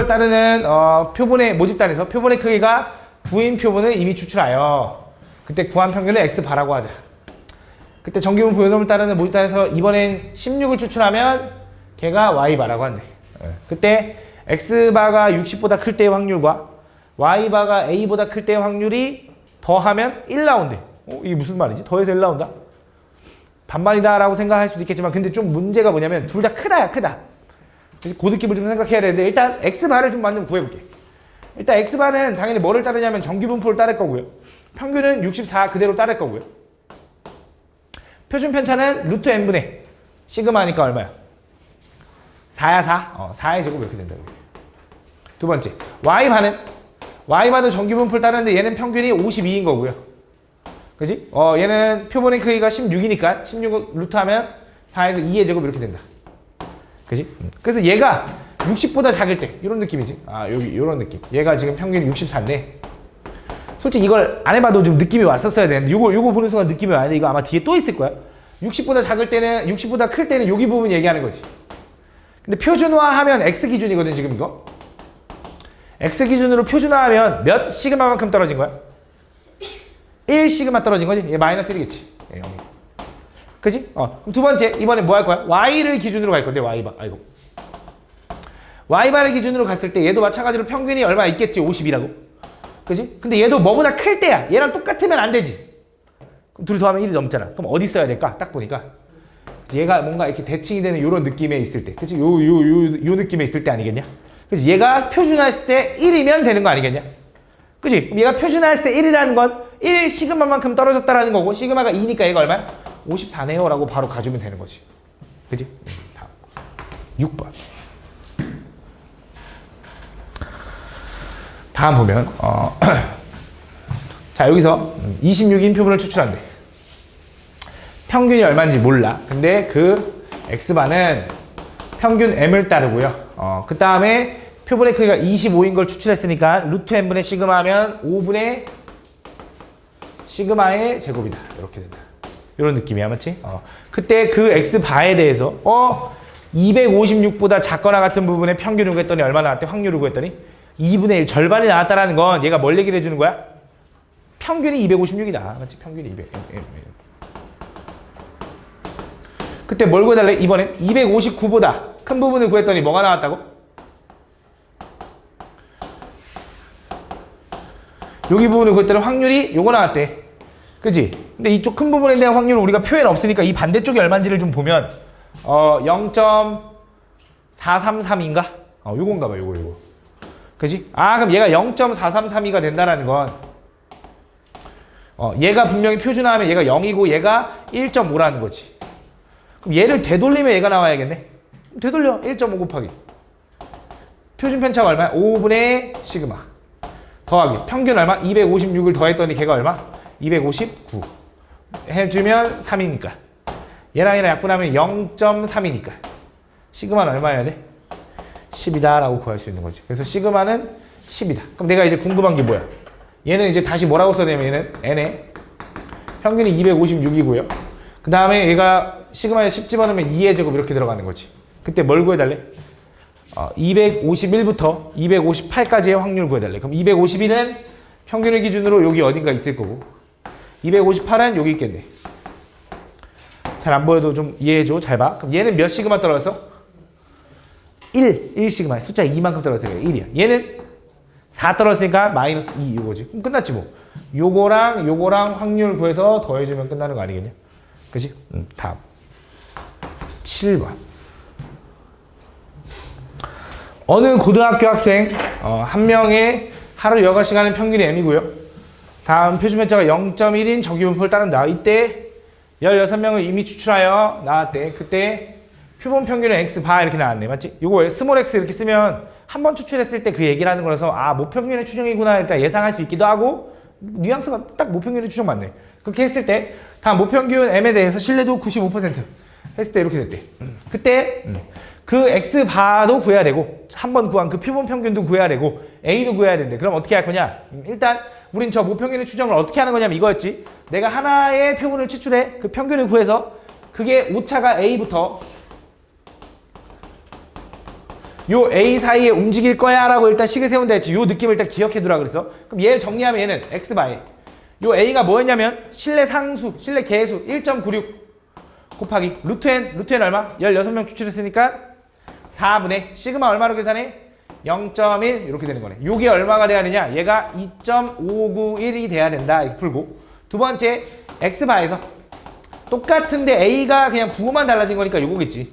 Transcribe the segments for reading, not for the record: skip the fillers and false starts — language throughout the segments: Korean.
정규분포를 따르는 표본의 모집단에서 표본의 크기가 9인 표본을 이미 추출하여 그때 구한 평균을 x바라고 하자. 그때 정규분포 요놈을 따르는 모집단에서 이번엔 16을 추출하면 걔가 y바라고 한대. 그때 x바가 60보다 클 때의 확률과 y바가 a보다 클 때의 확률이 더하면 1 나온대. 이게 무슨 말이지? 더해서 1 나온다? 반반이다 라고 생각할 수도 있겠지만 근데 좀 문제가 뭐냐면 둘 다 크다야 크다. 그래서 그 느낌을 좀 생각해야 되는데 일단 x바를 좀 먼저 구해볼게. 일단 x바는 당연히 뭐를 따르냐면 정규분포를 따를 거고요. 평균은 64 그대로 따를 거고요. 표준 편차는 루트 n분의 시그마니까 얼마야? 4야 4? 4의 제곱 이렇게 된다. 두 번째 y바도 정규분포를 따르는데 얘는 평균이 52인 거고요. 그지? 얘는 표본의 크기가 16이니까 16 루트하면 4에서 2의 제곱 이렇게 된다. 그지? 그래서 얘가 60보다 작을 때 이런 느낌이지. 여기 이런 느낌. 얘가 지금 평균이 64인데 솔직히 이걸 안 해봐도 좀 느낌이 왔었어야 되는데 요거 보는 순간 느낌이 와야 돼. 이거 아마 뒤에 또 있을 거야. 60보다 작을 때는 60보다 클 때는 여기 부분 얘기하는 거지. 근데 표준화하면 x 기준이거든 지금 이거. x 기준으로 표준화하면 몇 시그마만큼 떨어진 거야? 1 시그마 떨어진 거지? 얘 마이너스 1이겠지. 예, 0. 그지? 그럼 두 번째, 이번에 뭐 할 거야? y를 기준으로 갈 건데, y바. 아이고. y바를 기준으로 갔을 때 얘도 마찬가지로 평균이 얼마 있겠지? 50이라고. 그지? 근데 얘도 뭐보다 클 때야. 얘랑 똑같으면 안 되지. 그럼 둘이 더하면 1이 넘잖아. 그럼 어디 써야 될까? 딱 보니까. 얘가 뭔가 이렇게 대칭이 되는 요런 느낌에 있을 때. 그치? 요 느낌에 있을 때 아니겠냐? 그치? 얘가 표준화했을 때 1이면 되는 거 아니겠냐? 그치? 그럼 얘가 표준화했을 때 1이라는 건 1 시그마만큼 떨어졌다라는 거고 시그마가 2니까 얘가 얼마야? 54네요 라고 바로 가주면 되는 거지. 그치? 다음 6번 다음 보면 자 여기서 26인 표본을 추출한대. 평균이 얼마인지 몰라. 근데 그 x바는 평균 m을 따르고요. 그 다음에 표본의 크기가 25인 걸 추출했으니까 루트 n분의 시그마 하면 5분의 시그마의 제곱이다. 이렇게 된다. 이런 느낌이야, 맞지? 그때 그 x바에 대해서 256보다 작거나 같은 부분의 평균을 구했더니 얼마 나왔대? 확률을 구했더니 2분의 1 절반이 나왔다라는 건 얘가 뭘 얘기를 해주는 거야? 평균이 256이다. 맞지? 평균이 200. 그때 뭘 구해달래? 이번엔 259보다 큰 부분을 구했더니 뭐가 나왔다고? 여기 부분을 구했더니 확률이 요거 나왔대. 그치? 근데 이쪽 큰 부분에 대한 확률은 우리가 표현 없으니까 이 반대쪽이 얼마인지를 좀 보면 0.433인가? 요건가 봐, 요거. 그치? 그럼 얘가 0.4332가 된다라는 건 얘가 분명히 표준화하면 얘가 0이고 얘가 1.5라는 거지. 그럼 얘를 되돌리면 얘가 나와야겠네. 되돌려. 1.5 곱하기 표준 편차가 얼마야? 5분의 시그마 더하기 평균 얼마? 256을 더했더니 걔가 얼마? 259 해주면 3이니까 얘랑 얘랑 약분하면 0.3이니까 시그마는 얼마여야 돼? 10이다 라고 구할 수 있는 거지. 그래서 시그마는 10이다. 그럼 내가 이제 궁금한 게 뭐야? 얘는 이제 다시 뭐라고 써냐면 얘는 n에 평균이 256이고요. 그 다음에 얘가 시그마에 10 집어넣으면 2의 제곱 이렇게 들어가는 거지. 그때 뭘 구해달래? 251부터 258까지의 확률 구해달래. 그럼 251은 평균을 기준으로 여기 어딘가 있을 거고 258은 여기 있겠네. 잘 안 보여도 좀 이해해줘. 잘 봐. 그럼 얘는 몇 시그마 떨어졌어? 1 시그마. 숫자 2만큼 떨어졌으니까 1이야. 얘는 4 떨어졌으니까 마이너스 2 이거지. 그럼 끝났지 뭐. 요거랑 확률 구해서 더해주면 끝나는 거 아니겠냐? 그치? 다음 7번 어느 고등학교 학생 한 명의 하루 여가 시간은 평균이 m이고요. 다음 표준 편차가 0.1인 정규분포를 따른다. 이때 16명을 이미 추출하여 나왔대. 그때 표본 평균은 x바 이렇게 나왔네. 맞지? 요거 스몰 x 이렇게 쓰면 한 번 추출했을 때 그 얘기를 하는 거라서 모평균의 추정이구나 일단 예상할 수 있기도 하고 뉘앙스가 딱 모평균의 추정 맞네. 그렇게 했을 때 다음 모평균 m에 대해서 신뢰도 95% 했을 때 이렇게 됐대. 그때 그 x바도 구해야 되고 한 번 구한 그 표본 평균도 구해야 되고 a도 구해야 된대. 그럼 어떻게 할 거냐? 일단 우린 저 모평균의 추정을 어떻게 하는 거냐면 이거였지. 내가 하나의 표본을 추출해 그 평균을 구해서 그게 오차가 a부터 요 A 사이에 움직일 거야 라고 일단 식을 세운다 했지. 요 느낌을 일단 기억해 두라 그랬어. 그럼 얘를 정리하면 얘는 X바에 요 A가 뭐였냐면 실내 상수, 실내 개수 1.96 곱하기 루트 N 얼마? 16명 추출했으니까 4분의 시그마 얼마로 계산해? 0.1 이렇게 되는 거네. 요게 얼마가 돼야 되냐? 얘가 2.591이 돼야 된다. 이렇게 풀고 두 번째 X바에서 똑같은데 A가 그냥 부호만 달라진 거니까 요거겠지.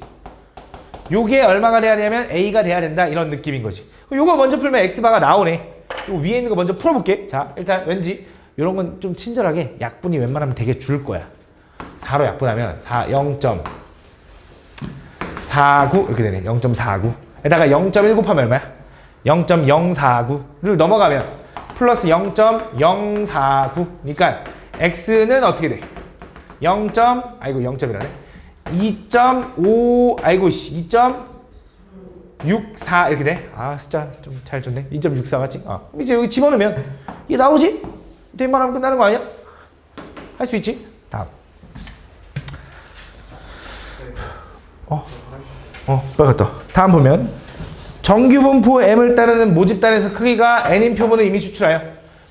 요게 얼마가 돼야 되냐면 A가 돼야 된다. 이런 느낌인 거지. 요거 먼저 풀면 X바가 나오네. 요 위에 있는 거 먼저 풀어볼게. 자, 일단 왠지 요런 건 좀 친절하게 약분이 웬만하면 되게 줄 거야. 4로 약분하면 0.49 이렇게 되네. 0.49 에다가 0.1 곱하면 얼마야? 0.049를 넘어가면 플러스 0.049 그러니까 X는 어떻게 돼? 0.이라네 2.5 2.64 이렇게 돼. 아 숫자 좀 잘 줬네. 2.64 맞지? 이제 여기 집어넣으면 이게 나오지? 대만 하면 끝나는 거 아니야? 할 수 있지? 다음 빨리 갔다. 다음 보면 정규분포 M을 따르는 모집단에서 크기가 N인 표본을 이미 추출하여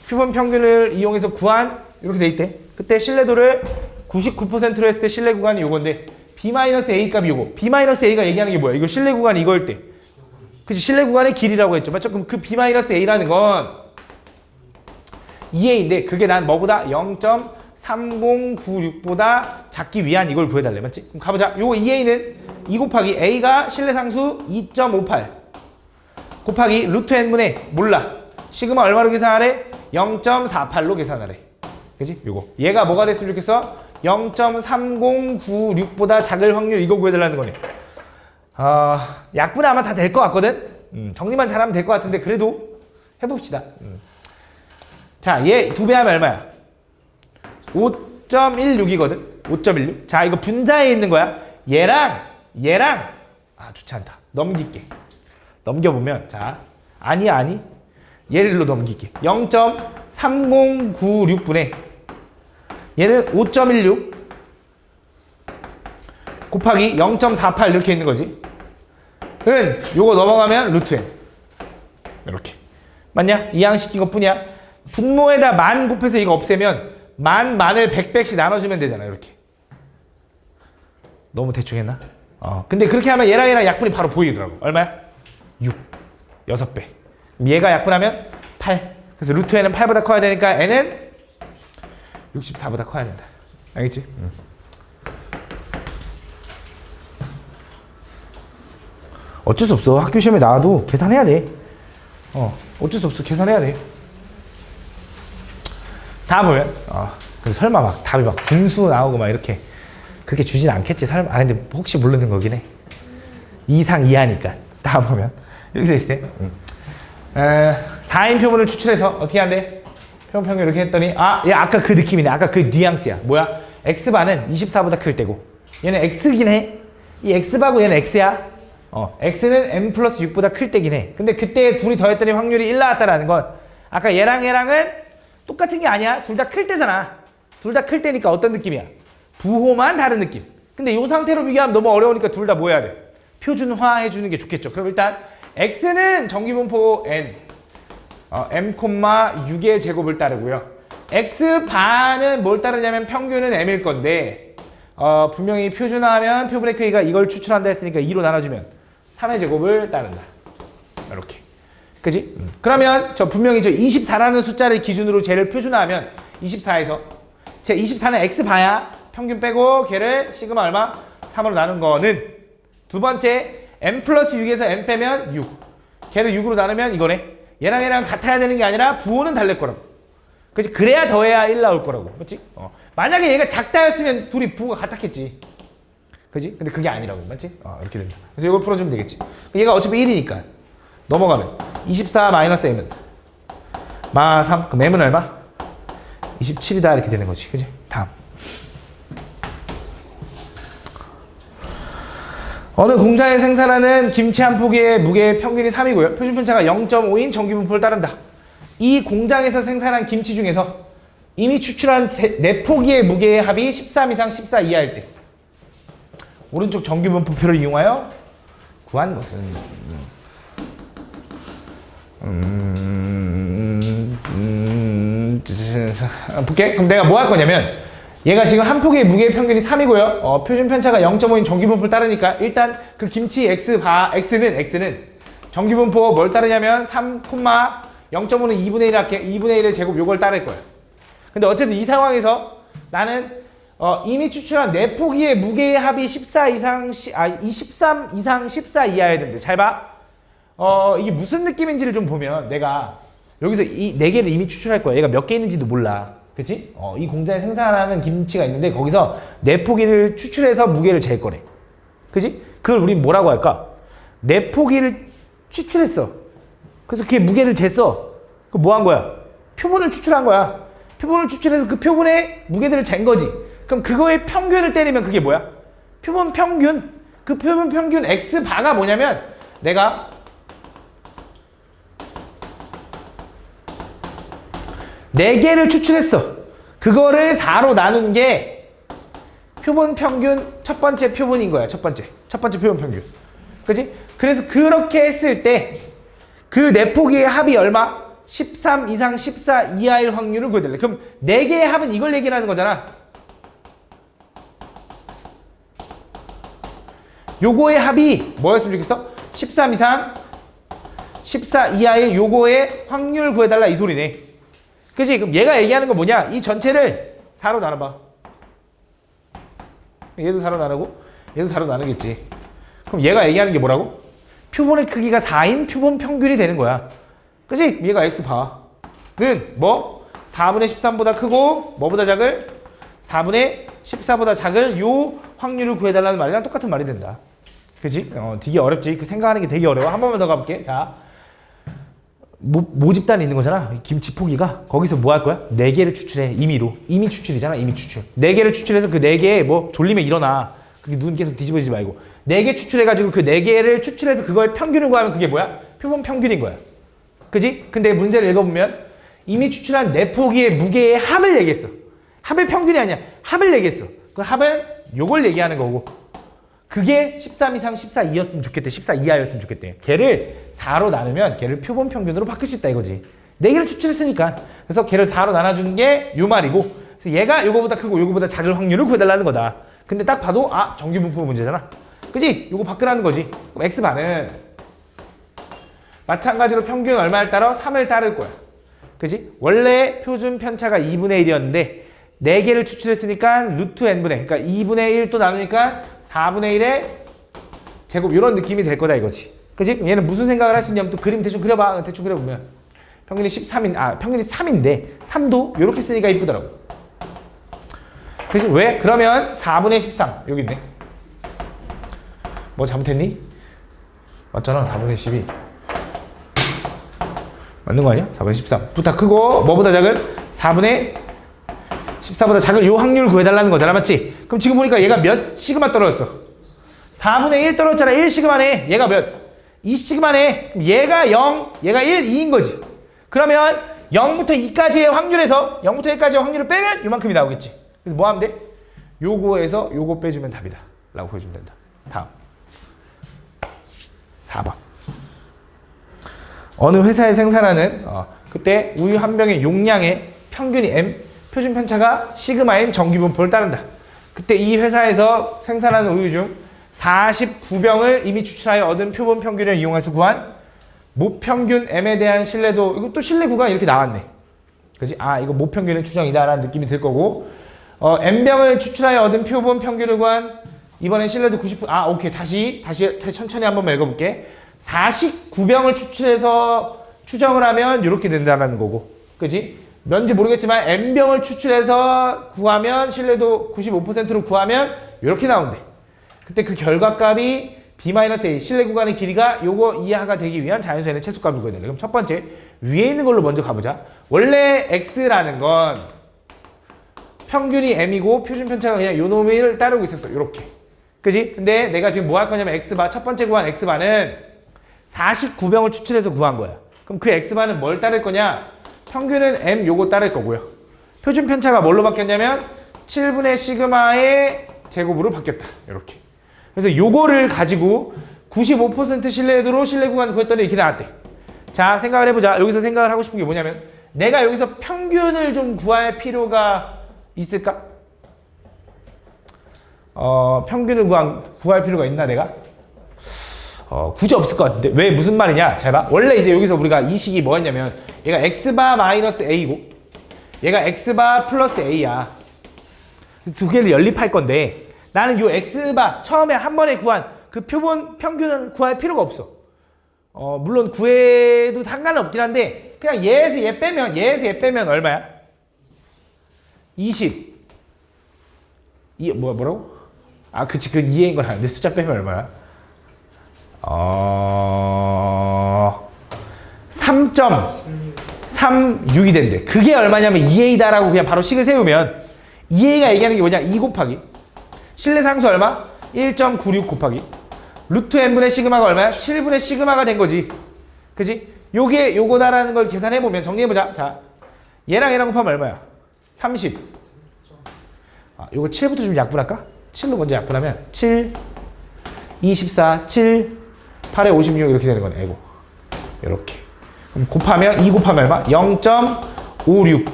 표본 평균을 이용해서 구한 이렇게 돼 있대. 그때 신뢰도를 99%로 했을 때 신뢰 구간이 요건데 B-A 값이 요거. B-A가 얘기하는 게 뭐야? 이거 신뢰 구간이 이거일 때. 그치? 신뢰 구간의 길이라고 했죠. 맞죠? 그럼 그 B-A라는 건 2A인데 그게 난 뭐보다 0.3096보다 작기 위한 이걸 구해달래. 맞지? 그럼 가보자. 요거 2A는 2 곱하기 A가 신뢰상수 2.58 곱하기 루트 N분의 몰라. 시그마 얼마로 계산하래? 0.48로 계산하래. 그치? 요거. 얘가 뭐가 됐으면 좋겠어? 0.3096보다 작을 확률 이거 구해달라는 거네. 약분 아마 다 될 것 같거든? 정리만 잘하면 될 것 같은데 그래도 해봅시다. 자, 얘 2배 하면 얼마야? 5.16이거든? 5.16. 자, 이거 분자에 있는 거야. 얘랑 좋지 않다. 넘길게. 넘겨보면 자, 아니 얘를로 넘길게. 0.3096분의 얘는 5.16 곱하기 0.48 이렇게 있는 거지. 요거 넘어가면 루트 N 이렇게 맞냐? 이항시킨 것 뿐이야. 분모에다 만 곱해서 이거 없애면 만을 100씩 나눠주면 되잖아. 이렇게 너무 대충 했나? 근데 그렇게 하면 얘랑 약분이 바로 보이더라고. 얼마야? 6 6배. 얘가 약분하면 8. 그래서 루트 N은 8보다 커야 되니까 N은 64보다 커야 된다. 알겠지? 어쩔 수 없어. 학교 시험에 나와도 계산해야 돼. 어쩔 수 없어. 계산해야 돼. 다음 보면 설마 막 답이 막 분수 나오고 막 이렇게 그렇게 주진 않겠지. 설마. 근데 혹시 모르는 거긴 해. 2상 이하니까. 다음 보면 이렇게 돼 있을 때 4인 표본을 추출해서 어떻게 한대? 표본 평균 이렇게 했더니 얘 아까 그 느낌이네. 아까 그 뉘앙스야. 뭐야? X바는 24보다 클 때고 얘는 X긴 해. 이 X바고 얘는 X야. X는 M 플러스 6보다 클 때긴 해. 근데 그때 둘이 더했더니 확률이 1 나왔다라는 건 아까 얘랑은 똑같은 게 아니야. 둘 다 클 때잖아. 둘 다 클 때니까 어떤 느낌이야? 부호만 다른 느낌. 근데 이 상태로 비교하면 너무 어려우니까 둘 다 뭐 해야 돼? 표준화 해주는 게 좋겠죠. 그럼 일단 X는 정규분포 N M,6의 제곱을 따르고요. X반은 뭘 따르냐면 평균은 M일 건데 분명히 표준화하면 표본의 크기가 이걸 추출한다 했으니까 2로 나눠주면 3의 제곱을 따른다. 이렇게. 그지? 그러면 분명히 24라는 숫자를 기준으로 쟤를 표준화하면 24에서 제 24는 X바야. 평균 빼고 걔를 시그마 얼마? 3으로 나눈 거는 두 번째 M 플러스 6에서 M 빼면 6. 걔를 6으로 나누면 이거네. 얘랑 같아야 되는 게 아니라 부호는 다를 거라고. 그치? 그래야 더해야 1 나올 거라고. 그치? 만약에 얘가 작다였으면 둘이 부호가 같았겠지. 그지? 근데 그게 아니라고. 맞지? 이렇게 된다. 그래서 이걸 풀어주면 되겠지. 얘가 어차피 1이니까. 넘어가면 24 마이너스 M은 3. 그럼 M은 얼마? 27이다. 이렇게 되는 거지. 그지? 다음. 어느 공장에 생산하는 김치 한 포기의 무게 평균이 3이고요. 표준 편차가 0.5인 정규분포를 따른다. 이 공장에서 생산한 김치 중에서 이미 추출한 4포기의 무게의 합이 13 이상 14 이하일 때 오른쪽 정규분포표를 이용하여 구한 것은 볼게. 그럼 내가 뭐 할 거냐면 얘가 지금 한 폭의 무게의 평균이 3이고요. 표준 편차가 0.5인 정기분포를 따르니까 일단 그 김치 x는 정기분포 뭘 따르냐면 3,0.5는 2분의 1 할게. 2분의 1의 제곱 요걸 따를 거야. 근데 어쨌든 이 상황에서 나는 이미 추출한 4포기의 무게의 합이 13 이상 14 이하여야 된대. 잘 봐. 이게 무슨 느낌인지를 좀 보면 내가 여기서 이 4개를 이미 추출할 거야. 얘가 몇 개 있는지도 몰라. 그치? 이 공장에 생산하는 김치가 있는데 거기서 4포기를 추출해서 무게를 잴 거래. 그치? 그걸 우린 뭐라고 할까? 4포기를 추출했어. 그래서 그게 무게를 쟀어. 그럼 뭐 한 거야? 표본을 추출한 거야. 표본을 추출해서 그 표본의 무게들을 잰 거지. 그럼 그거의 평균을 때리면 그게 뭐야? 표본 평균. 그 표본 평균 X바가 뭐냐면 내가 4개를 추출했어. 그거를 4로 나눈 게 표본 평균 첫 번째 표본인 거야. 첫 번째 표본 평균. 그지? 그래서 그렇게 했을 때 그 4포기의 합이 얼마? 13 이상 14 이하일 확률을 구해달래. 그럼 4개의 합은 이걸 얘기하는 거잖아. 요거의 합이 뭐였으면 좋겠어? 13 이상 14 이하일 요거의 확률 구해달라 이 소리네. 그치? 그럼 얘가 얘기하는 건 뭐냐? 이 전체를 4로 나눠봐. 얘도 4로 나누고 얘도 4로 나누겠지. 그럼 얘가 얘기하는 게 뭐라고? 표본의 크기가 4인 표본 평균이 되는 거야. 그치? 얘가 X바는 뭐? 4분의 13보다 크고 뭐보다 작을? 4분의 14보다 작을 요 확률을 구해달라는 말이랑 똑같은 말이 된다. 그치? 되게 어렵지? 그 생각하는 게 되게 어려워. 한 번만 더 가볼게. 자, 모집단에 있는 거잖아. 김치 포기가. 거기서 뭐 할 거야? 4개를 추출해. 이미 추출이잖아. 이미 추출. 4개를 추출해서 그 4개에 뭐 졸리면 일어나. 그게 눈 계속 뒤집어지지 말고. 4개 추출해가지고 그 4개를 추출해서 그거의 평균을 구하면 그게 뭐야? 표본 평균인 거야. 그지? 근데 문제를 읽어보면 이미 추출한 4포기의 무게의 합을 얘기했어. 합의 평균이 아니야. 합을 얘기했어. 그 합은 요걸 얘기하는 거고. 그게 13 이상 14 이하였으면 좋겠대. 14 이하였으면 좋겠대. 걔를 4로 나누면 걔를 표본 평균으로 바뀔 수 있다 이거지. 4개를 추출했으니까. 그래서 걔를 4로 나눠주는 게 요 말이고. 그래서 얘가 요거보다 크고 요거보다 작을 확률을 구해달라는 거다. 근데 딱 봐도 정기분포 문제잖아. 그지? 요거 바꾸라는 거지. 그럼 X반은 마찬가지로 평균 얼마를 따라? 3을 따를 거야. 그지? 원래 표준 편차가 2분의 1이었는데 4개를 추출했으니까 루트 n분의 그러니까 2분의 1 또 나누니까 4분의 1의 제곱 이런 느낌이 될 거다 이거지. 그지? 그럼 얘는 무슨 생각을 할 수 있냐면 또 그림 대충 그려봐. 대충 그려보면 평균이 3인데 3도 이렇게 쓰니까 이쁘더라고. 그지? 왜? 그러면 4분의 13 여기 있네. 뭐 잘못했니? 맞잖아. 4분의 12 맞는 거 아니야? 4분의 13 보다 크고 뭐보다 작은? 4분의 14보다 작은 요 확률 구해달라는 거잖아. 맞지? 그럼 지금 보니까 얘가 몇 시그마 떨어졌어? 4분의 1 떨어졌잖아. 1 시그마네. 얘가 몇? 2 시그마네. 그럼 얘가 0, 얘가 1, 2인 거지. 그러면 0부터 2까지의 확률에서 0부터 1까지의 확률을 빼면 요만큼이 나오겠지. 그래서 뭐 하면 돼? 요거에서 요거 빼주면 답이다 라고 보여주면 된다. 다음 4번 어느 회사에 생산하는 그때 우유 한 병의 용량의 평균이 M, 표준 편차가 시그마 M 정기분포를 따른다. 그때 이 회사에서 생산하는 우유 중 49병을 이미 추출하여 얻은 표본 평균을 이용해서 구한 모평균 M에 대한 신뢰도. 이것도 신뢰 구간 이렇게 나왔네. 그지? 이거 모평균의 추정이다 라는 느낌이 들 거고, M병을 추출하여 얻은 표본 평균을 구한 이번엔 신뢰도 90%. 오케이. 다시 천천히 한번 읽어볼게. 49병을 추출해서 추정을 하면 이렇게 된다는 거고. 그지? 뭔지 모르겠지만 N병을 추출해서 구하면 신뢰도 95%로 구하면 이렇게 나온대. 그때 그 결과값이 B-A 신뢰 구간의 길이가 요거 이하가 되기 위한 자연수의 최소값을 구해야 돼. 그럼 첫 번째 위에 있는 걸로 먼저 가보자. 원래 X라는 건 평균이 M이고 표준 편차가 그냥 요 놈을 따르고 있었어. 요렇게. 그지? 근데 내가 지금 뭐 할 거냐면 X바, 첫 번째 구한 X바는 49병을 추출해서 구한 거야. 그럼 그 X바는 뭘 따를 거냐? 평균은 M 요거 따를 거고요. 표준 편차가 뭘로 바뀌었냐면 7분의 시그마의 제곱으로 바뀌었다. 이렇게. 그래서 요거를 가지고 95% 신뢰도로 신뢰 구간 구했더니 이렇게 나왔대. 자, 생각을 해보자. 여기서 생각을 하고 싶은 게 뭐냐면 내가 여기서 평균을 좀 구할 필요가 있을까? 평균을 구할 필요가 있나 내가? 굳이 없을 것 같은데. 왜? 무슨 말이냐? 잘 봐. 원래 이제 여기서 우리가 이 식이 뭐였냐면 얘가 x바 마이너스 a고 얘가 x바 플러스 a야. 두 개를 연립할 건데 나는 요 x바 처음에 한 번에 구한 그 표본 평균을 구할 필요가 없어. 물론 구해도 상관은 없긴 한데 그냥 얘에서 얘 빼면 얼마야? 20. 뭐라고? 아, 그치. 그 2인 건 아닌데 숫자 빼면 얼마야? 3.36이 된대. 그게 얼마냐면 2a다라고 그냥 바로 식을 세우면 2a가 얘기하는 게 뭐냐? 2 곱하기 실내상수 얼마? 1.96 곱하기 루트 n분의 시그마가 얼마야? 7분의 시그마가 된 거지. 그지? 요게 요거다라는 걸 계산해보면 정리해보자. 자, 얘랑 곱하면 얼마야? 30. 요거 7부터 좀 약분할까? 7로 먼저 약분하면 7, 24, 7, 8에 56 이렇게 되는 거네. 이거 이렇게. 그럼 곱하면 2 곱하면 얼마? 0.56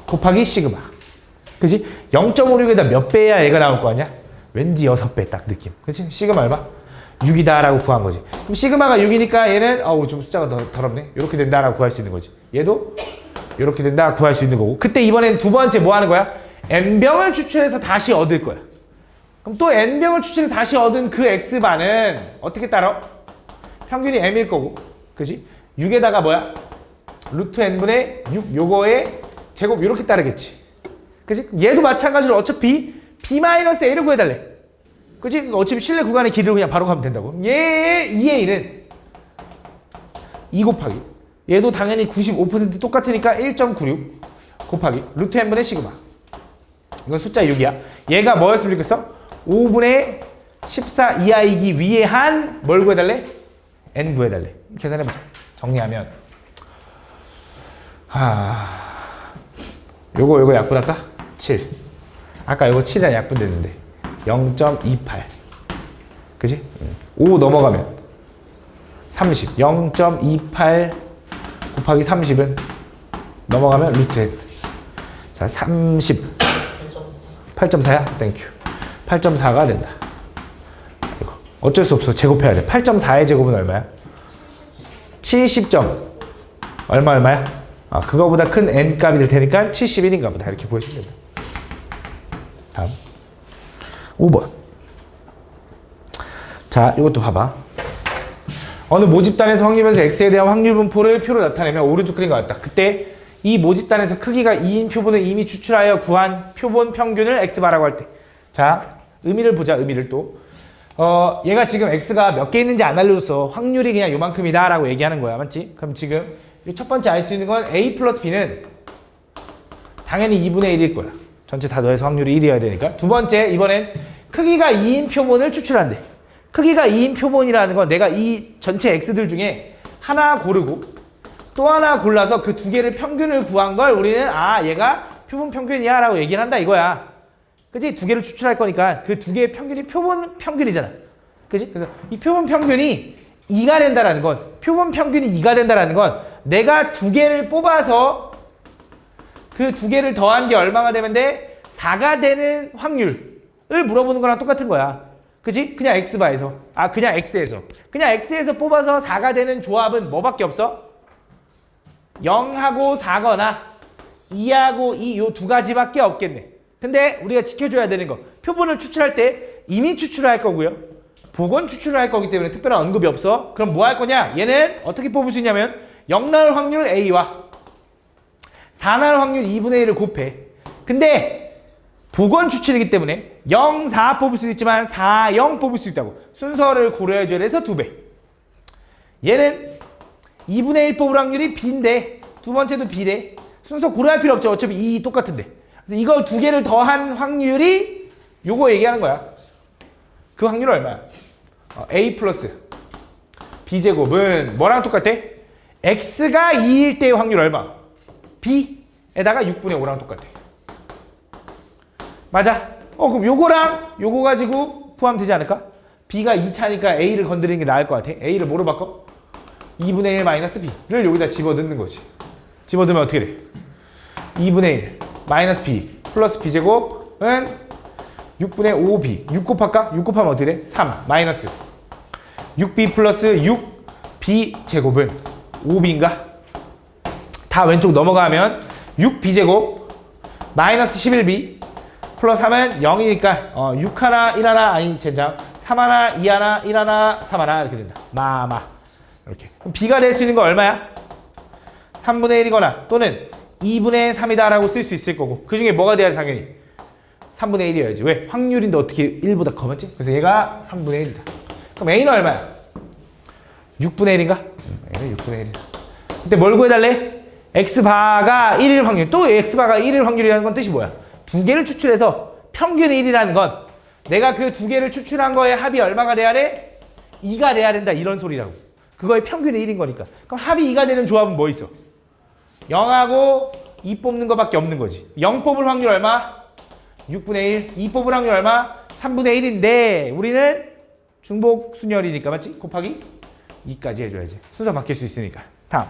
곱하기 시그마. 그지? 0.56에다 몇 배야 얘가 나올 거 아니야? 왠지 6배 딱 느낌. 그치? 시그마 얼마? 6이다 라고 구한 거지. 그럼 시그마가 6이니까 얘는 좀 숫자가 더럽네. 이렇게 된다 라고 구할 수 있는 거지. 얘도 이렇게 된다 구할 수 있는 거고. 그때 이번엔 두 번째 뭐 하는 거야? n병을 추출해서 다시 얻을 거야. 그럼 또 n병을 추출해서 다시 얻은 그 x바는 어떻게 따라? 평균이 m일 거고. 그지? 6에다가 뭐야? 루트 n분의 6 요거의 제곱 이렇게 따르겠지. 그지? 얘도 마찬가지로 어차피 b-a를 구해달래. 그치? 어차피 실내 구간의 길이로 그냥 바로 가면 된다고. 얘의 2a는 2 곱하기 얘도 당연히 95% 똑같으니까 1.96 곱하기 루트 n분의 시그마. 이건 숫자 6이야. 얘가 뭐였으면 좋겠어? 5분의 14 이하이기 위에 한 뭘 구해달래? n 구해달래. 계산해보자. 정리하면 요거 약분할까? 7. 아까 요거 7이랑 약분됐는데 0.28. 그지? 5 넘어가면 30. 0.28 곱하기 30은 넘어가면 루트 n. 자, 30. 8.4야? 땡큐. 8.4가 된다. 이거 어쩔 수 없어. 제곱해야 돼. 8.4의 제곱은 얼마야? 70. 얼마야? 그거보다 큰 n 값이 될 테니까 71인가 보다. 이렇게 보시면 된다. 다음 5번. 자, 이것도 봐봐. 어느 모집단에서 확률면서 x에 대한 확률 분포를 표로 나타내면 오른쪽 그린 것 같다. 그때 이 모집단에서 크기가 2인 표본을 이미 추출하여 구한 표본 평균을 x바라고 할 때. 자, 의미를 보자. 의미를 또. 얘가 지금 x가 몇 개 있는지 안 알려줬어. 확률이 그냥 요만큼이다 라고 얘기하는 거야. 맞지? 그럼 지금 첫 번째 알 수 있는 건 a 플러스 b는 당연히 2분의 1일 거야. 전체 다 더해서 확률이 1이어야 되니까. 두 번째, 이번엔 크기가 2인 표본을 추출한대. 크기가 2인 표본이라는 건 내가 이 전체 x들 중에 하나 고르고 또 하나 골라서 그 두 개를 평균을 구한 걸 우리는 얘가 표본 평균이야 라고 얘기를 한다 이거야. 그치? 두 개를 추출할 거니까 그 두 개의 평균이 표본 평균이잖아. 그치? 그래서 이 표본 평균이 2가 된다라는 건, 표본 평균이 2가 된다라는 건 내가 두 개를 뽑아서 그 두 개를 더한 게 얼마가 되면 돼? 4가 되는 확률을 물어보는 거랑 똑같은 거야. 그치? 그냥 x바에서. 그냥 x에서. 그냥 x에서 뽑아서 4가 되는 조합은 뭐밖에 없어? 0하고 4거나 2하고 2 요 두 가지밖에 없겠네. 근데 우리가 지켜줘야 되는 거, 표본을 추출할 때 이미 추출을 할 거고요. 복원 추출을 할 거기 때문에 특별한 언급이 없어. 그럼 뭐 할 거냐? 얘는 어떻게 뽑을 수 있냐면 0 나올 확률 A와 4 나올 확률 2분의 1을 곱해. 근데 복원 추출이기 때문에 0, 4 뽑을 수도 있지만 4, 0 뽑을 수 있다고. 순서를 고려해줘야 해서 2배. 얘는 2분의 1 뽑을 확률이 B인데 두 번째도 B래. 순서 고려할 필요 없죠. 어차피 2 똑같은데. 그래서 이거 두 개를 더한 확률이 요거 얘기하는 거야. 그 확률은 얼마야? A 플러스 B제곱은 뭐랑 똑같아? X가 2일 때의 확률 얼마? B에다가 6분의 5랑 똑같아. 맞아? 그럼 요거랑 요거 가지고 포함되지 않을까? B가 2차니까 A를 건드리는 게 나을 것 같아. A를 뭐로 바꿔? 2분의 1 마이너스 b를 여기다 집어넣는 거지. 집어넣으면 어떻게 돼? 2분의 1 마이너스 b 플러스 b제곱은 6분의 5b. 6 곱할까? 6 곱하면 어떻게 돼? 3 마이너스 6b 플러스 6b 제곱은 5b인가? 다 왼쪽 넘어가면 6b제곱 마이너스 11b 플러스 3은 0이니까 6 하나 1 하나 아니 젠장 3 하나 2 하나 1 하나 3 하나 이렇게 된다. 마마 이렇게. 그럼 b가 될 수 있는 거 얼마야? 3분의 1이거나 또는 2분의 3이다 라고 쓸 수 있을 거고 그 중에 뭐가 돼야 돼? 당연히 3분의 1이어야지. 왜? 확률인데 어떻게 1보다 커봤지? 그래서 얘가 3분의 1이다. 그럼 a는 얼마야? 6분의 1인가? a는 6분의 1이다. 근데 뭘 구해달래? x바가 1일 확률. 또 x바가 1일 확률이라는 건 뜻이 뭐야? 두 개를 추출해서 평균이 1이라는 건 내가 그 두 개를 추출한 거의 합이 얼마가 돼야 돼? 2가 돼야 된다 이런 소리라고. 그거의 평균이 1인 거니까. 그럼 합이 2가 되는 조합은 뭐 있어? 0하고 2 뽑는 거밖에 없는 거지. 0 뽑을 확률 얼마? 6분의 1. 2 뽑을 확률 얼마? 3분의 1인데 우리는 중복 순열이니까 맞지? 곱하기 2까지 해줘야지. 순서 바뀔 수 있으니까. 다음.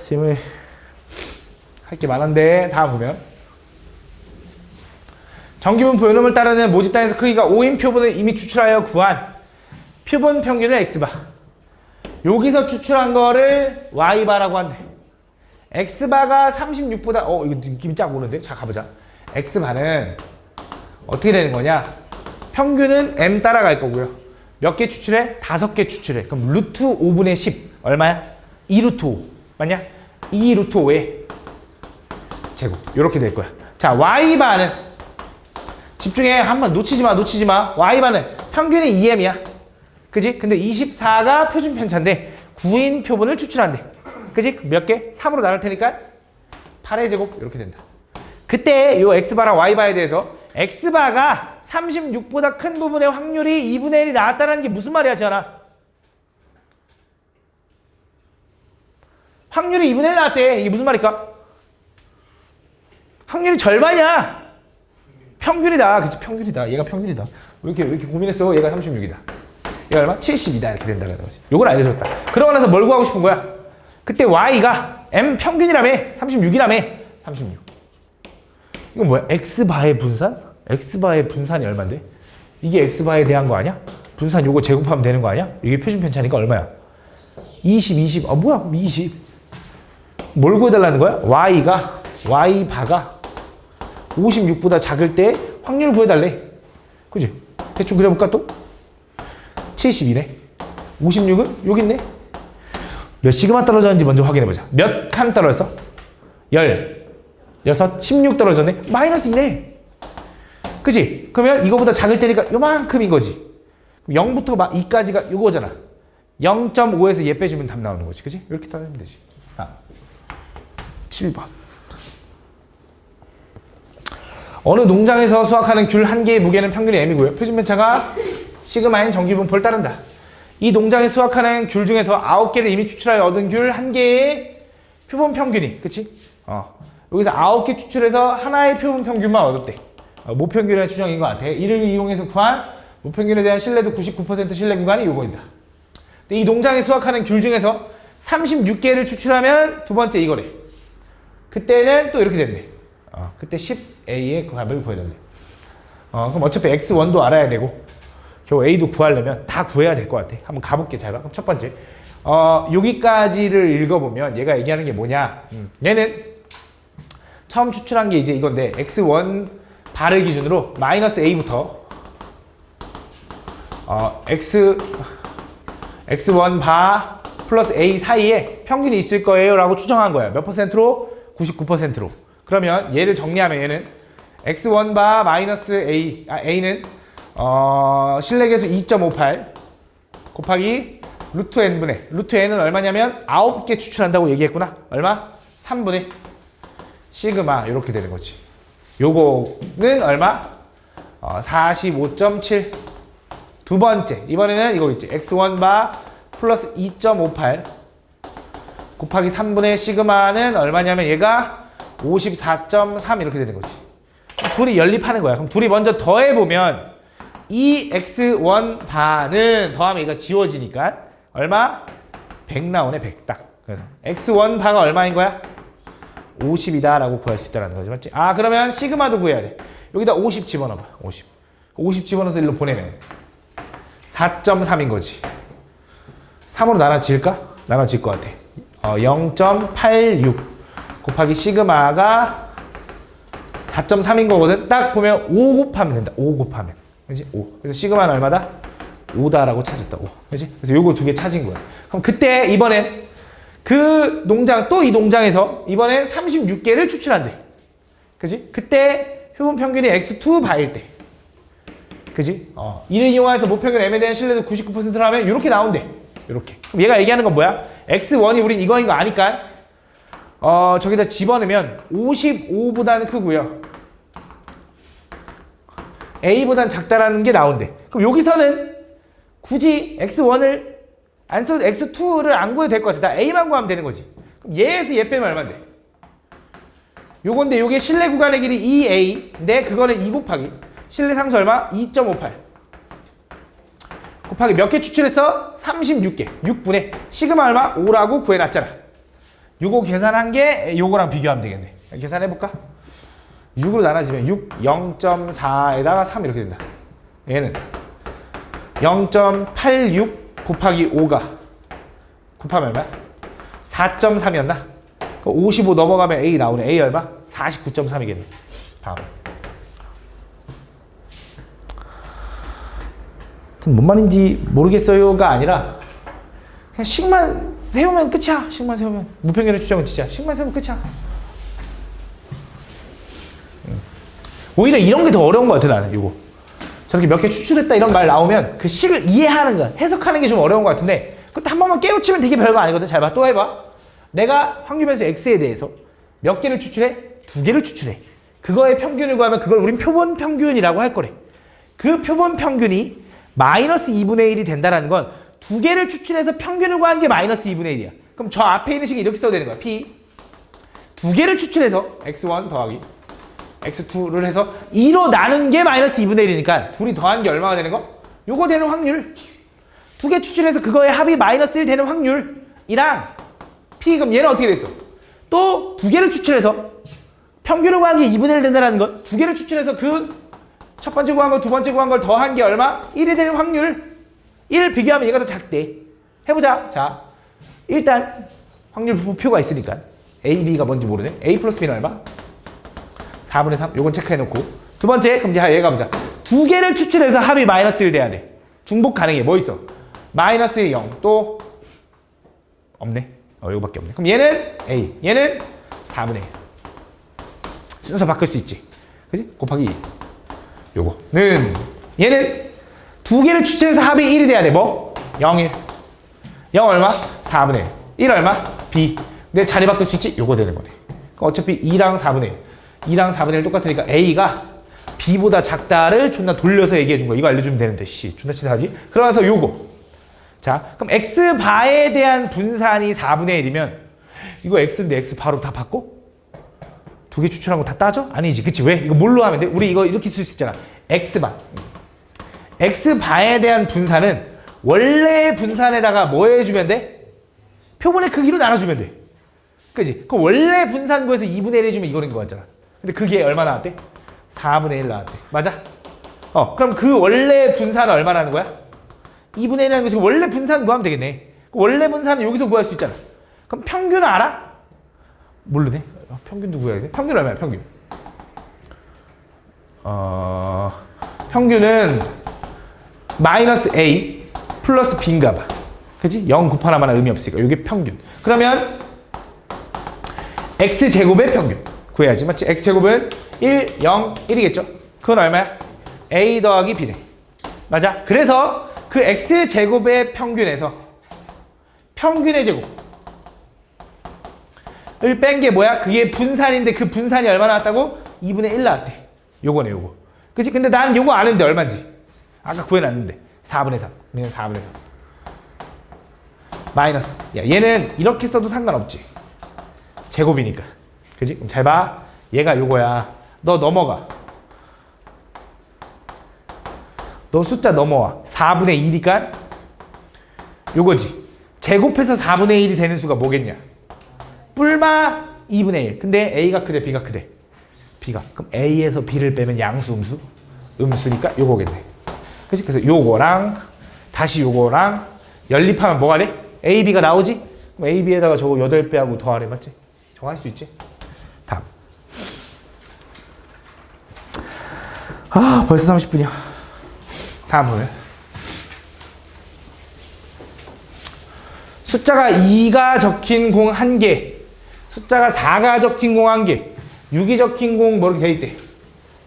질문 할 게 많은데 다음 보면 정기분포 요놈을 따르는 모집단에서 크기가 5인 표본을 이미 추출하여 구한 표본 평균을 x바. 여기서 추출한 거를 y바라고 한대. x바가 36보다 이거 느낌이 쫙 오는데? 자 가보자. x바는 어떻게 되는 거냐? 평균은 m 따라갈 거고요. 몇 개 추출해? 5개 추출해. 그럼 루트 5분의 10 얼마야? 2루트 5 맞냐? 2루트 5의 제곱 이렇게 될 거야. 자 y바는 집중해. 한번 놓치지 마. y바는 평균이 2m이야. 그지? 근데 24가 표준 편차인데 9인 표본을 추출한대. 그지? 몇 개? 3으로 나눌 테니까 8의 제곱 이렇게 된다. 그때 요 x바랑 y바에 대해서 x바가 36보다 큰 부분의 확률이 2분의 1이 나왔다는 게 무슨 말이야 지현아? 확률이 2분의 1 나왔대. 이게 무슨 말일까? 확률이 절반이야. 평균이다. 그치? 평균이다. 얘가 평균이다. 왜 이렇게 고민했어? 얘가 36이다. 얘가 얼마? 72다. 이렇게 된다는 거지. 요걸 알려줬다. 그러고 나서 뭘 구하고 싶은 거야? 그때 y가 m 평균이라며. 36이라며. 36. 이건 뭐야? x바의 분산? x바의 분산이 얼만데? 이게 x바에 대한 거 아니야? 분산 요거 제곱하면 되는 거 아니야? 이게 표준 편차니까 얼마야? 20. 뭐야? 20. 뭘 구해달라는 거야? y바가 56보다 작을 때 확률 구해달래. 그지? 대충 그려볼까 또? 72네. 56은 여기 있네. 몇 시그마 떨어졌는지 먼저 확인해보자. 몇 칸 떨어졌어? 16 떨어졌네. 마이너스 2네. 그치? 그러면 이거보다 작을 때니까 요만큼인 거지. 0부터 2까지가 요거잖아. 0.5에서 얘 빼주면 답 나오는 거지. 그치? 이렇게 따르면 되지. 7번. 어느 농장에서 수확하는 귤 한 개의 무게는 평균이 m이고요. 표준 편차가 시그마인 정기분포를 따른다. 이 농장에 수확하는 귤 중에서 9개를 이미 추출하여 얻은 귤 한 개의 표본 평균이, 그치? 여기서 9개 추출해서 하나의 표본 평균만 얻었대. 모평균의 추정인 것 같아. 이를 이용해서 구한 모평균에 대한 신뢰도 99% 신뢰 구간이 요거이다. 근데 이 농장에 수확하는 귤 중에서 36개를 추출하면 두 번째 이거래. 그때는 또 이렇게 된대. 그때 10A의 그 값을 구해달래. 그럼 어차피 X1도 알아야 되고 겨우 A도 구하려면 다 구해야 될 것 같아. 한번 가볼게 잘 봐. 그럼 첫 번째 여기까지를 읽어보면 얘가 얘기하는 게 뭐냐. 얘는 처음 추출한 게 이제 이건데 X1 바를 기준으로 마이너스 A부터 X1 바 플러스 A 사이에 평균이 있을 거예요 라고 추정한 거야. 몇 퍼센트로? 99%로. 그러면 얘를 정리하면 얘는 x1 바 마이너스 a, a는 실내계수 2.58 곱하기 루트 n분의 루트 n은 얼마냐면 9개 추출한다고 얘기했구나. 얼마? 3분의 시그마 이렇게 되는 거지. 요거는 얼마? 45.7. 두 번째 이번에는 이거 있지. x1 바 플러스 2.58 곱하기 3분의 시그마는 얼마냐면 얘가 54.3 이렇게 되는 거지. 둘이 연립하는 거야. 그럼 둘이 먼저 더해보면 2x1 바는 더하면 얘가 지워지니까 얼마? 100 나오네. 100 딱. 그래서 x1 바가 얼마인 거야? 50이다 라고 구할 수 있다는 거지. 맞지? 아, 그러면 시그마도 구해야 돼. 여기다 50 집어넣어봐. 50 집어넣어서 일로 보내면 4.3인 거지. 3으로 나눠질까? 나눠질 것 같아. 0.86 곱하기 시그마가 4.3인 거거든. 딱 보면 5 곱하면 된다. 5 곱하면. 그지? 5. 그래서 시그마는 얼마다? 5다라고 찾았다. 5. 그지? 그래서 요거 두 개 찾은 거야. 그럼 그때 이번엔 그 농장, 또 이 농장에서 이번엔 36개를 추출한대. 그지? 그때 표본 평균이 x2 바일 때. 그지? 이를 이용해서 모평균 m에 대한 신뢰도 99%로 하면 이렇게 나온대. 이렇게. 그럼 얘가 얘기하는 건 뭐야? x1이 우린 이거인 거 아니까 저기다 집어넣으면 55보다는 크고요. a보다는 작다라는 게 나온대. 그럼 여기서는 굳이 x1을 안 써도 x2를 안 구해도 될 것 같아. 나 a만 구하면 되는 거지. 그럼 얘에서 얘 빼면 얼마인데? 요건데 요게 실내 구간의 길이 2a 인데 그거는 2 곱하기 실내 상수 얼마? 2.58 곱하기 몇 개 추출했어? 36개. 6분의 시그마 얼마? 5라고 구해놨잖아. 요거 계산한 게 요거랑 비교하면 되겠네. 계산해볼까? 6으로 나눠지면 6, 0.4에다가 3 이렇게 된다. 얘는 0.86 곱하기 5가 곱하면 얼마? 4.3이었나? 55 넘어가면 A 나오네. A 얼마? 49.3이겠네. 다음. 뭔 말인지 모르겠어요가 아니라 그냥 식만 세우면 끝이야. 식만 세우면. 무평균의 추정은 진짜 식만 세우면 끝이야. 오히려 이런 게 더 어려운 것 같아 나는. 이거 저렇게 몇 개 추출했다 이런 말 나오면 그 식을 이해하는 거, 해석하는 게 좀 어려운 것 같은데 그것도 한 번만 깨우치면 되게 별거 아니거든. 잘 봐. 또 해봐. 내가 확률변수 x에 대해서 몇 개를 추출해? 2개를 추출해. 그거의 평균을 구하면 그걸 우린 표본 평균이라고 할 거래. 그 표본 평균이 마이너스 2분의 1이 된다는 건 2개를 추출해서 평균을 구하는 게 마이너스 2분의 1이야. 그럼 저 앞에 있는 식이 이렇게 써도 되는 거야. p 2개를 추출해서 x1 더하기 x2를 해서 2로 나눈 게 마이너스 2분의 1이니까 둘이 더한 게 얼마가 되는 거? 요거 되는 확률. 2개 추출해서 그거의 합이 마이너스 1 되는 확률이랑 p 그럼 얘는 어떻게 됐어? 또 2개를 추출해서 평균을 구하는 게 2분의 1 된다는 건 2개를 추출해서 그 첫 번째 구한 거, 두 번째 구한 걸 더한 게 얼마? 1이 되는 확률. 1 비교하면 얘가 더 작대. 해보자. 자, 일단 확률 표가 있으니까 A, B가 뭔지 모르네. A 플러스 B는 얼마? 4분의 3. 요건 체크해놓고. 두 번째, 그럼 이제 얘가 보자. 2개를 추출해서 합이 마이너스 1 돼야 돼. 중복 가능해. 뭐 있어? 마이너스 0. 또 없네. 요거밖에 없네. 그럼 얘는 A. 얘는 4분의 1. 순서 바꿀 수 있지. 그지? 곱하기 2. 요거는 얘는 2개를 추출해서 합이 1이 돼야 돼. 뭐? 0, 1. 0 얼마? 4분의 1. 1 얼마? B. 내 자리 바꿀 수 있지? 요거 되는 거네. 그럼 어차피 2랑 4분의 1. 2랑 4분의 1 똑같으니까 A가 B보다 작다를 존나 돌려서 얘기해 준 거. 이거 알려주면 되는데, 씨. 존나 치사하지? 그러면서 요거. 자, 그럼 X바에 대한 분산이 4분의 1이면, 이거 X인데 X 바로 다 바꿔? 2개 추출한 거 다 따져? 아니지. 그치? 왜? 이거 뭘로 하면 돼? 우리 이거 이렇게 쓸 수 있잖아. X바. X바에 대한 분산은 원래 분산에다가 뭐 해주면 돼? 표본의 크기로 나눠주면 돼. 그치? 그 원래 분산 구에서 2분의 1 해주면 이거는 거 같잖아. 근데 그게 얼마 나왔대? 4분의 1 나왔대. 맞아? 그럼 그 원래 분산은 얼마 나는 거야? 2분의 1이라는 거 지금 원래 분산 구하면 되겠네. 그 원래 분산은 여기서 구할 수 있잖아. 그럼 평균은 알아? 모르네. 평균도 구해야 돼. 평균 얼마야? 평균. 평균은 마이너스 A 플러스 B인가 봐. 그치? 0 곱하나만 의미 없으니까. 이게 평균. 그러면 X제곱의 평균 구해야지. 맞지? X제곱은 1, 0, 1이겠죠? 그건 얼마야? A 더하기 B네. 맞아? 그래서 그 X제곱의 평균에서 평균의 제곱 을 뺀 게 뭐야? 그게 분산인데 그 분산이 얼마 나왔다고? 2분의 1 나왔대. 요거네, 요거. 그치? 근데 나는 요거 아는데 얼마인지. 아까 구해놨는데. 4분의 3. 얘는 4분의 3. 마이너스. 야, 얘는 이렇게 써도 상관없지. 제곱이니까. 그치? 그럼 잘 봐. 얘가 요거야. 너 넘어가. 너 숫자 넘어와. 4분의 1이니까 요거지. 제곱해서 4분의 1이 되는 수가 뭐겠냐? 뿔마 2분의 1. 근데 A가 크대, B가 크대? B가. 그럼 A에서 B를 빼면 양수, 음수? 음수니까 요거겠네. 그치? 그래서 요거랑 다시 요거랑 연립하면 뭐가 돼? A, B가 나오지? 그럼 A, B에다가 저거 8배하고 더하래. 맞지? 저거 할 수 있지? 다음. 아, 벌써 30분이야. 다음 보면. 숫자가 2가 적힌 공 1개, 숫자가 4가 적힌 공 1개, 6이 적힌 공 뭐 이렇게 돼 있대.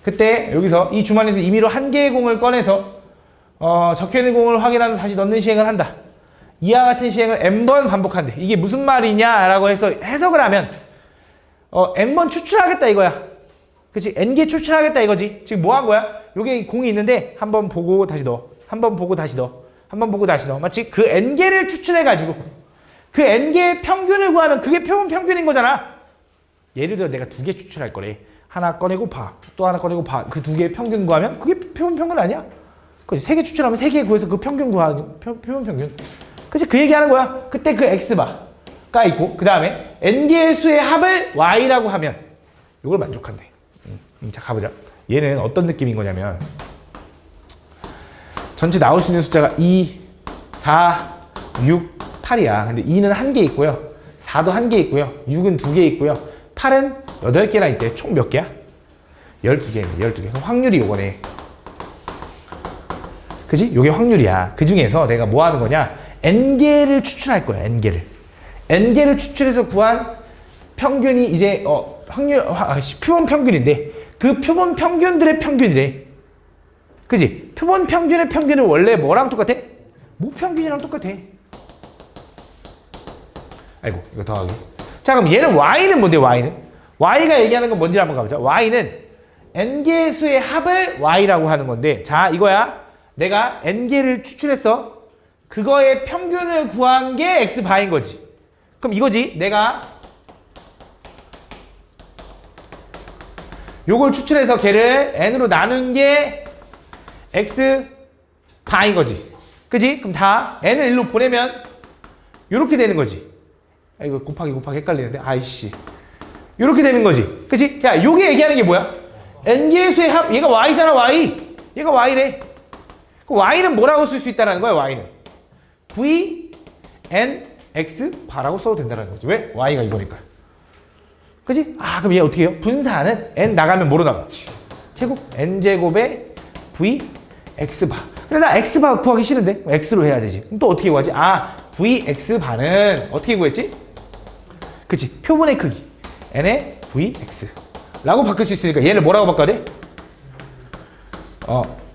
그때 여기서 이 주머니에서 임의로 1개의 공을 꺼내서 적혀있는 공을 확인하면 다시 넣는 시행을 한다. 이와 같은 시행을 n번 반복한대. 이게 무슨 말이냐라고 해서 해석을 하면 n번 추출하겠다 이거야. 그치? n개 추출하겠다 이거지. 지금 뭐 한 거야? 요게 공이 있는데 한 번 보고 다시 넣어. 한 번 보고 다시 넣어. 한 번 보고 다시 넣어. 마치 그 n개를 추출해가지고 그 n개의 평균을 구하면 그게 표본 평균인 거잖아. 예를 들어 내가 2개 추출할 거래. 하나 꺼내고 봐. 또 하나 꺼내고 봐. 그 2개의 평균 구하면 그게 표본 평균 아니야? 그치? 3개 추출하면 3개 구해서 그 평균 구하는 표본 평균. 그치? 그 얘기하는 거야. 그때 그 x바가 있고 그 다음에 n개의 수의 합을 y라고 하면 이걸 만족한대. 자 가보자. 얘는 어떤 느낌인 거냐면 전체 나올 수 있는 숫자가 2, 4, 6, 8이야. 근데 2는 1개 있고요. 4도 1개 있고요. 6은 2개 있고요. 8은 8개나 있대. 총 몇 개야? 12개네. 12개. 그럼 확률이 요거네. 그지? 요게 확률이야. 그 중에서 내가 뭐 하는 거냐? n개를 추출할 거야. n개를. n개를 추출해서 구한 평균이 이제 표본 평균인데 그 표본 평균들의 평균이래. 그지? 표본 평균의 평균은 원래 뭐랑 똑같아? 모평균이랑 똑같아. 아이고 이거 더하기. 자 그럼 얘는 y는 뭔데 y는? y가 얘기하는 건 뭔지 한번 가보자. y는 n개의 수의 합을 y라고 하는 건데 자 이거야. 내가 n개를 추출했어. 그거의 평균을 구한 게 x바인 거지. 그럼 이거지. 내가 요걸 추출해서 걔를 n으로 나눈 게 x바인 거지. 그지? 그럼 다 n을 1로 보내면 요렇게 되는 거지. 아, 이거 곱하기 헷갈리는데 아이씨 요렇게 되는 거지. 그치? 야 요게 얘기하는 게 뭐야? n개의 수의 합. 얘가 y잖아 y. 얘가 y래. 그 y는 뭐라고 쓸 수 있다는 거야 y는? v n x 바라고 써도 된다는 거지. 왜? y가 이거니까. 그치? 아 그럼 얘 어떻게 해요? 분사는 n 나가면 뭐로 나가? 제곱 n제곱에 v x바. 근데 나 x바 구하기 싫은데 x로 해야 되지. 그럼 또 어떻게 구하지? 아 v x바는 어떻게 구했지? 그치? 표본의 크기 n의 v x 라고 바꿀 수 있으니까 얘를 뭐라고 바꿔야 돼?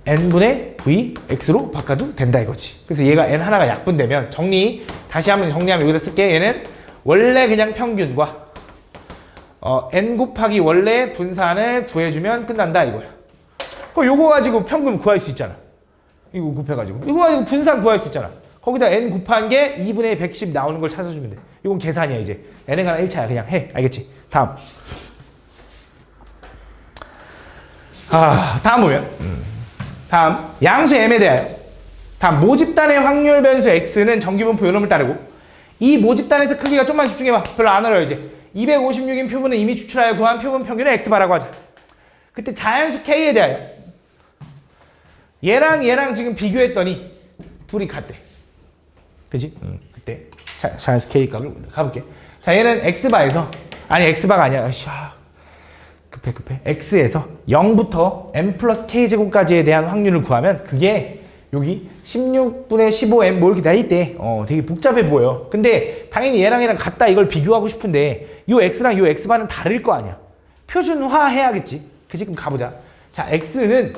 n분의 v x로 바꿔도 된다 이거지. 그래서 얘가 n 하나가 약분되면 다시 한번 정리하면 여기다 쓸게. 얘는 원래 그냥 평균과 n 곱하기 원래 분산을 구해주면 끝난다 이거야. 그럼 요거 가지고 평균 구할 수 있잖아. 이거 곱해가지고 이거 가지고 분산 구할 수 있잖아. 거기다 n 곱한 게 2분의 110 나오는 걸 찾아주면 돼. 이건 계산이야 이제. n은 가나 1차야. 그냥 해. 알겠지? 다음. 다음 보면 다음 양수 m에 대하여 다음 모집단의 확률 변수 x는 정기분포 요놈을 따르고 이 모집단에서 크기가 좀만 집중해봐. 별로 안 어려워 이제. 256인 표본은 이미 추출하여 구한 표본 평균을 x바라고 하자. 그때 자연수 k에 대하여 얘랑 지금 비교했더니 둘이 같대. 그지? 그때 자연수 k 값을 가볼게. 자 얘는 x바에서 아니 x바가 아니야. 급해. x에서 0부터 m 플러스 k제곱까지에 대한 확률을 구하면 그게 여기 16분의 15m 뭐 이렇게 돼 있대. 되게 복잡해 보여. 근데 당연히 얘랑 같다 이걸 비교하고 싶은데 요 x랑 요 x바는 다를 거 아니야. 표준화 해야겠지. 그치? 그럼 가보자. 자 x는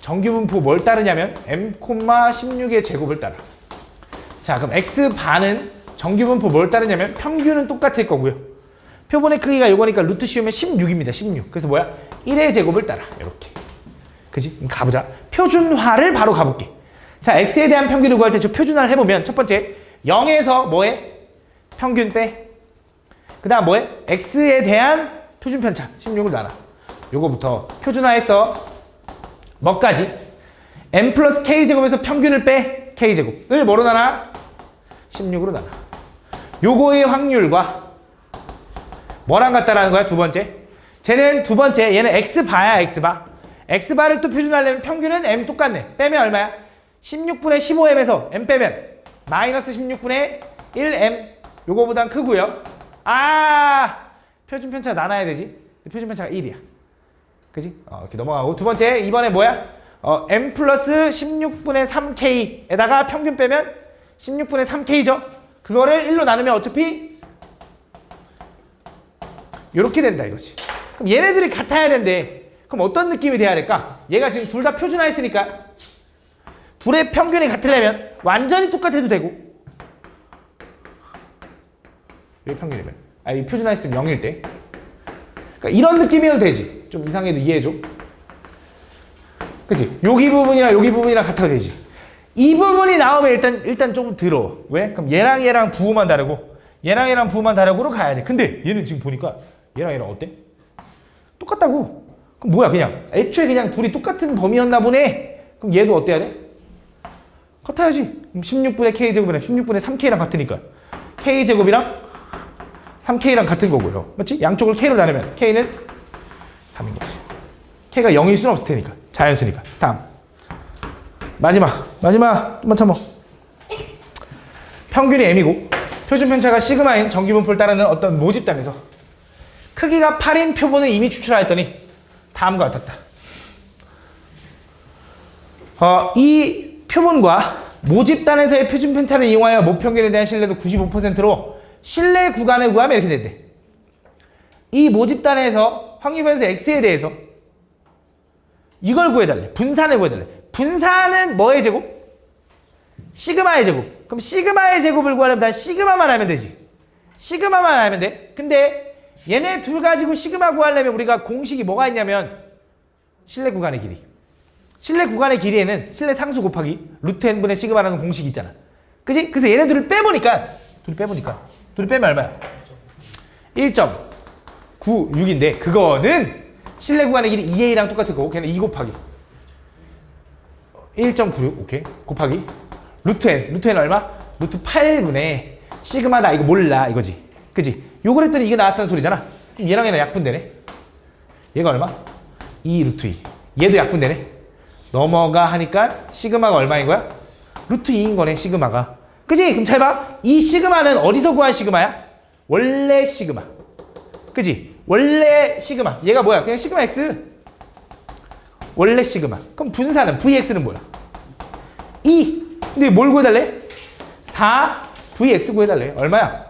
정규분포 뭘 따르냐면 m, 16의 제곱을 따라. 자 그럼 x바는 정규분포 뭘 따르냐면 평균은 똑같을 거고요. 표본의 크기가 요거니까 루트 씌우면 16입니다. 16. 그래서 뭐야? 1의 제곱을 따라. 이렇게. 그지? 그럼 가보자. 표준화를 바로 가볼게. 자, x에 대한 평균을 구할 때 저 표준화를 해보면 첫 번째 0에서 뭐해? 평균 빼. 그 다음 뭐해? x에 대한 표준 편차 16을 나눠. 요거부터 표준화해서 뭐까지? m 플러스 k제곱에서 평균을 빼 k제곱을 뭐로 나눠? 16으로 나눠. 요거의 확률과 뭐랑 같다라는 거야? 두 번째. 쟤는 두 번째, 얘는 x바야, x바. x바를 또 표준하려면 평균은 m 똑같네. 빼면 얼마야? 16분의 15m에서 m 빼면 마이너스 16분의 1m. 요거보단 크고요. 표준 편차 나눠야 되지. 표준 편차가 1이야. 그지? 이렇게 넘어가고. 두 번째, 이번에 뭐야? m 플러스 16분의 3k에다가 평균 빼면 16분의 3k죠? 그거를 1로 나누면 어차피 요렇게 된다 이거지. 그럼 얘네들이 같아야 된대. 그럼 어떤 느낌이 돼야 될까? 얘가 지금 둘 다 표준화했으니까 둘의 평균이 같으려면 완전히 똑같아도 되고, 이 평균이면 이 표준화했으면 0일 때, 그러니까 이런 느낌이어도 되지. 좀 이상해도 이해해줘. 그치? 여기 부분이랑 여기 부분이랑 같아도 되지. 이 부분이 나오면 일단 조금 들어. 왜? 그럼 얘랑 부호만 다르고 얘랑 부호만 다르고로 가야 돼. 근데 얘는 지금 보니까 얘랑 어때? 똑같다고. 그럼 뭐야? 그냥 애초에 그냥 둘이 똑같은 범위였나 보네. 그럼 얘도 어때야 돼? 같아야지. 그럼 16분의 k제곱이랑 16분의 3k랑 같으니까 k제곱이랑 3k랑 같은 거고요. 맞지? 양쪽을 k로 나누면 k는 3인 거지. k가 0일 수는 없을 테니까. 자연수니까. 다음. 마지막. 좀만 참어. 평균이 m이고 표준 편차가 시그마인 정기분포를 따르는 어떤 모집단에서 크기가 8인 표본을 이미 추출하였더니 다음과 같았다. 이 표본과 모집단에서의 표준 편차를 이용하여 모평균에 대한 신뢰도 95%로 신뢰 구간을 구하면 이렇게 된대. 이 모집단에서 확률변수 x에 대해서 이걸 구해달래. 분산을 구해달래. 분산은 뭐의 제곱? 시그마의 제곱. 그럼 시그마의 제곱을 구하려면 난 시그마만 알면 되지. 시그마만 알면 돼. 근데 얘네 둘 가지고 시그마 구하려면 우리가 공식이 뭐가 있냐면 신뢰 구간의 길이. 신뢰 구간의 길이에는 신뢰 상수 곱하기 루트 n분의 시그마라는 공식이 있잖아. 그지? 그래서 얘네들을 빼보니까 둘이 빼면 얼마야? 1.96인데 그거는 신뢰 구간의 길이 2a랑 똑같을 거고 걔는 2 곱하기 1.96 오케이 곱하기 루트 n 얼마? 루트 8분의 시그마다. 이거 몰라 이거지. 그지? 요걸 했더니 이게 나왔다는 소리잖아. 그럼 얘랑 약분되네. 얘가 얼마? 2 루트 2. 얘도 약분되네. 넘어가 하니까 시그마가 얼마인 거야? 루트 2인 거네 시그마가. 그지? 그럼 잘 봐. 이 시그마는 어디서 구한 시그마야? 원래 시그마. 그지? 원래 시그마. 얘가 뭐야? 그냥 시그마 x. 원래 시그마. 그럼 분산은 vx는 뭐야? 2. 근데 뭘 구해달래? 4 vx 구해달래. 얼마야?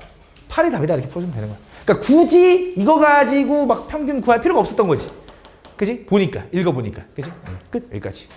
8이 답이다. 이렇게 풀어주면 되는 거야. 그러니까 굳이 이거 가지고 막 평균 구할 필요가 없었던 거지. 그지? 읽어보니까. 그지? 끝. 여기까지.